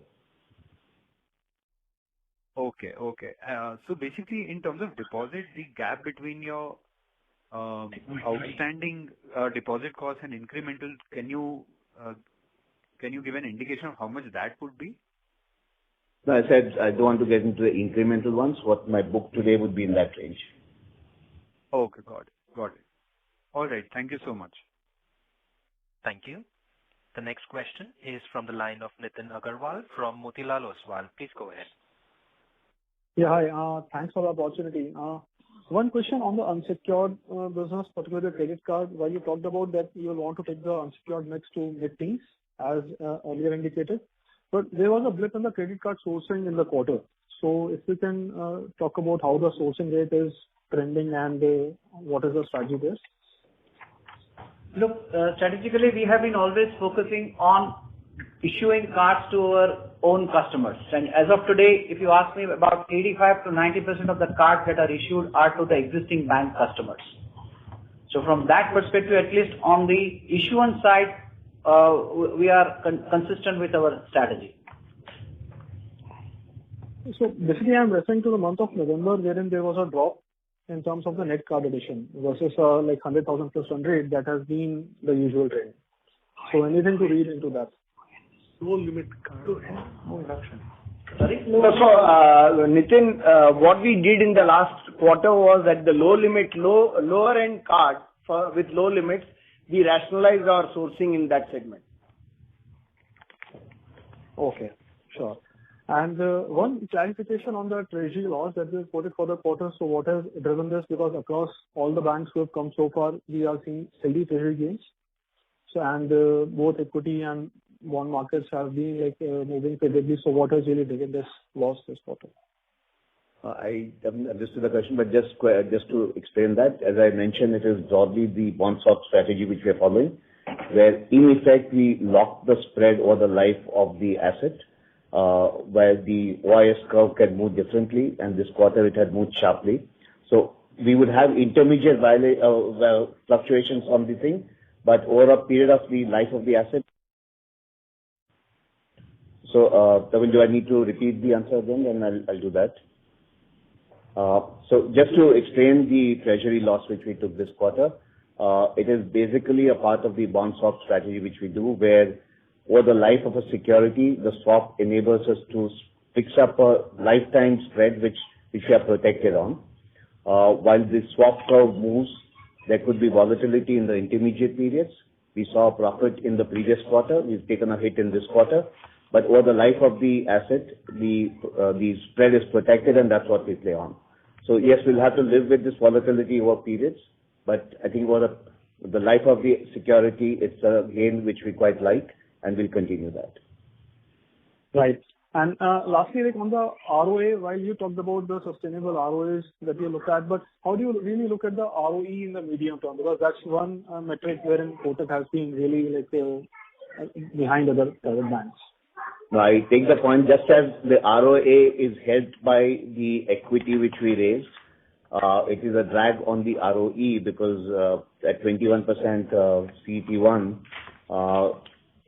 Okay. So basically, in terms of deposit, the gap between your outstanding deposit costs and incremental, can you give an indication of how much that would be? No, I said I don't want to get into the incremental ones. What my book today would be in that range. Okay, got it. All right. Thank you so much. Thank you. The next question is from the line of Nitin Agarwal from Motilal Oswal. Please go ahead. Yeah, hi. Thanks for the opportunity. One question on the unsecured business, particularly the credit card, where you talked about that you want to take the unsecured mix to mid-teens, as earlier indicated. But there was a blip in the credit card sourcing in the quarter. So if you can talk about how the sourcing rate is trending and what is the strategy there? Look, strategically, we have been always focusing on issuing cards to our own customers. And as of today, if you ask me, about 85 to 90% of the cards that are issued are to the existing bank customers. So from that perspective, at least on the issuance side, we are consistent with our strategy. So basically, I'm referring to the month of November, wherein there was a drop in terms of the net card addition versus like 100,000 plus 100, that has been the usual trend. So anything to read into that? Low limit card. No reduction. Sorry? No, so, Nitin, what we did in the last quarter was that the lower end card with low limits, we rationalized our sourcing in that segment. Okay, sure. And one clarification on the treasury loss that we reported for the quarter. So what has driven this? Because across all the banks who have come so far, we are seeing steady treasury gains. So and both equity and bond markets have been like moving favorably. So what has really driven this loss this quarter? I haven't understood the question, but just to explain that, as I mentioned, it is broadly the bond swap strategy which we are following, where in effect we lock the spread over the life of the asset, where the OIS curve can move differently, and this quarter it had moved sharply. So we would have intermediate fluctuations on the thing, but over a period of the life of the asset. So, Tavin, do I need to repeat the answer again? Then I'll do that. So just to explain the treasury loss which we took this quarter, it is basically a part of the bond swap strategy which we do, where over the life of a security, the swap enables us to fix up a lifetime spread which we are protected on. While the swap curve moves, there could be volatility in the intermediate periods. We saw a profit in the previous quarter. We've taken a hit in this quarter. But over the life of the asset, the spread is protected, and that's what we play on. So yes, we'll have to live with this volatility over periods, but I think over the life of the security, it's a gain which we quite like, and we'll continue that. Right. And lastly, like on the ROA, while you talked about the sustainable ROAs that you look at, but how do you really look at the ROE in the medium term? Because that's one metric wherein Kotak has been really like behind other banks. No, I take the point. Just as the ROA is helped by the equity which we raised, it is a drag on the ROE because at 21% CET1,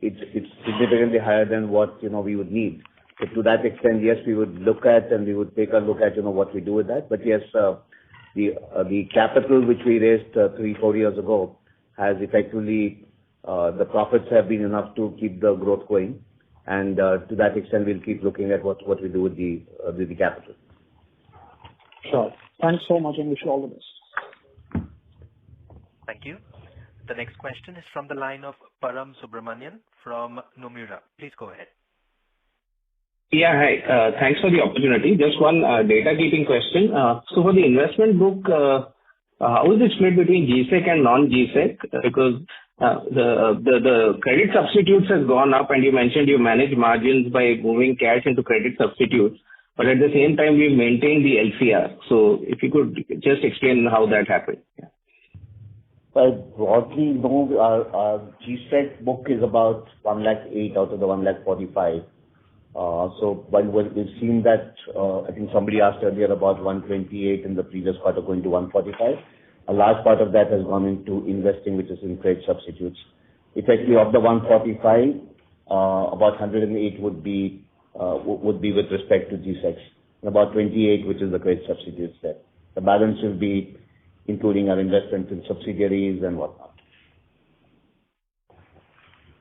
it's significantly higher than what we would need. So to that extent, yes, we would look at and we would take a look at what we do with that. But yes, the capital which we raised 3-4 years ago has effectively the profits have been enough to keep the growth going. And to that extent, we'll keep looking at what we do with the capital. Sure. Thanks so much, and wish you all the best. Thank you. The next question is from the line of Param Subramanian from Nomura. Please go ahead. Yeah, hi. Thanks for the opportunity. Just one data keeping question. So for the investment book, how is it split between GSEC and non-GSEC? Because the credit substitutes has gone up, and you mentioned you manage margins by moving cash into credit substitutes. but at the same time, we maintained the LCR. So if you could just explain how that happened. Yeah. Well, broadly, no, our GSEC book is about 108,000 out of the 145,000. So while we've seen that, I think somebody asked earlier about 128 in the previous quarter going to 145. A large part of that has gone into investing, which is in credit substitutes. Effectively, of the 145, about 108 would be with respect to GSECs, and about 28, which is the credit substitutes there. The balance will be including our investments in subsidiaries and whatnot.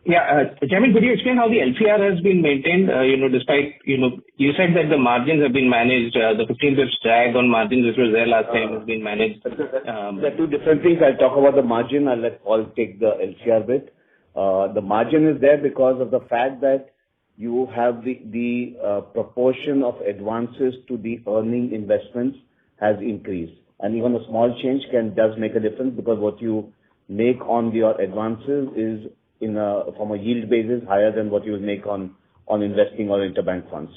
Yeah, Chairman, could you explain how the LCR has been maintained? Despite, you said that the margins have been managed, the 15 bits drag on margins, which was there last time, has been managed. There are two different things. I'll talk about the margin. I'll let Paul take the LCR bit. The margin is there because of the fact that you have the proportion of advances to the earning investments has increased. And even a small change does make a difference, because what you make on your advances is from a yield basis higher than what you will make on investing or interbank funds.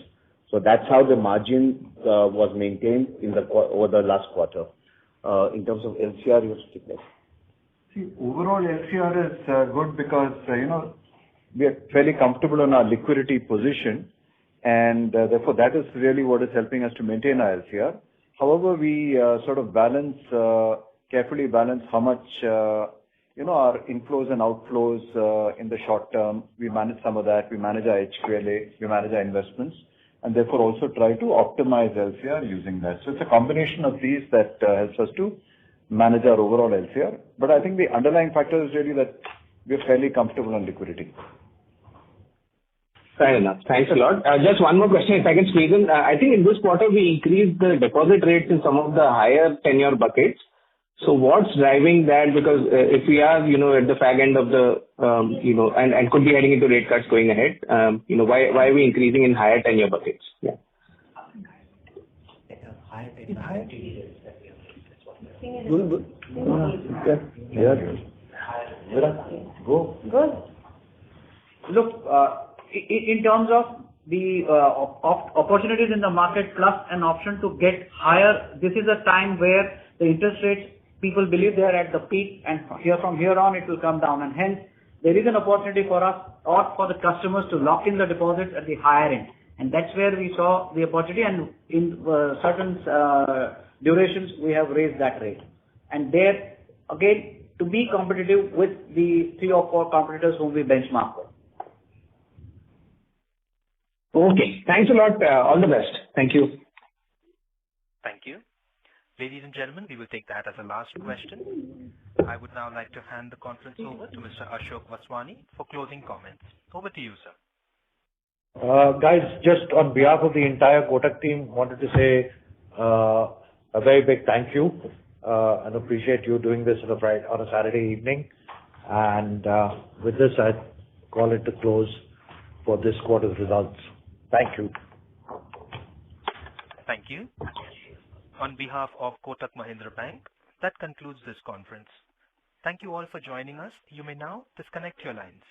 So that's how the margin was maintained over the last quarter. In terms of LCR, you have to take that. See, overall LCR is good because we are fairly comfortable on our liquidity position, and therefore that is really what is helping us to maintain our LCR. However, we sort of carefully balance how much our inflows and outflows in the short term. We manage some of that. We manage our HQLA, we manage our investments, and therefore also try to optimize LCR using that. So it's a combination of these that helps us to manage our overall LCR. But I think the underlying factor is really that we're fairly comfortable on liquidity. Fair enough. Thanks a lot. Just one more question, if I can squeeze in. I think in this quarter, we increased the deposit rates in some of the higher tenure buckets. So what's driving that? Because if we are, at the fag end of the, and could be heading into rate cuts going ahead, why are we increasing in higher tenure buckets? Yeah. Good. Look, in terms of the opportunities in the market plus an option to get higher, this is a time where the interest rates, people believe they are at the peak, and from here on it will come down, and hence there is an opportunity for us or for the customers to lock in the deposits at the higher end, and that's where we saw the opportunity, and in certain durations we have raised that rate, and there again to be competitive with the 3 or 4 competitors whom we benchmark with. Okay, thanks a lot. All the best. Thank you. Thank you. Ladies and gentlemen, we will take that as a last question. I would now like to hand the conference over to Mr. Ashok Vaswani for closing comments. Over to you, sir. Guys, just on behalf of the entire Kotak team, wanted to say a very big thank you and appreciate you doing this on a Saturday evening. And with this, I call it to close for this quarter's results. Thank you. Thank you. On behalf of Kotak Mahindra Bank, that concludes this conference. Thank you all for joining us. You may now disconnect your lines.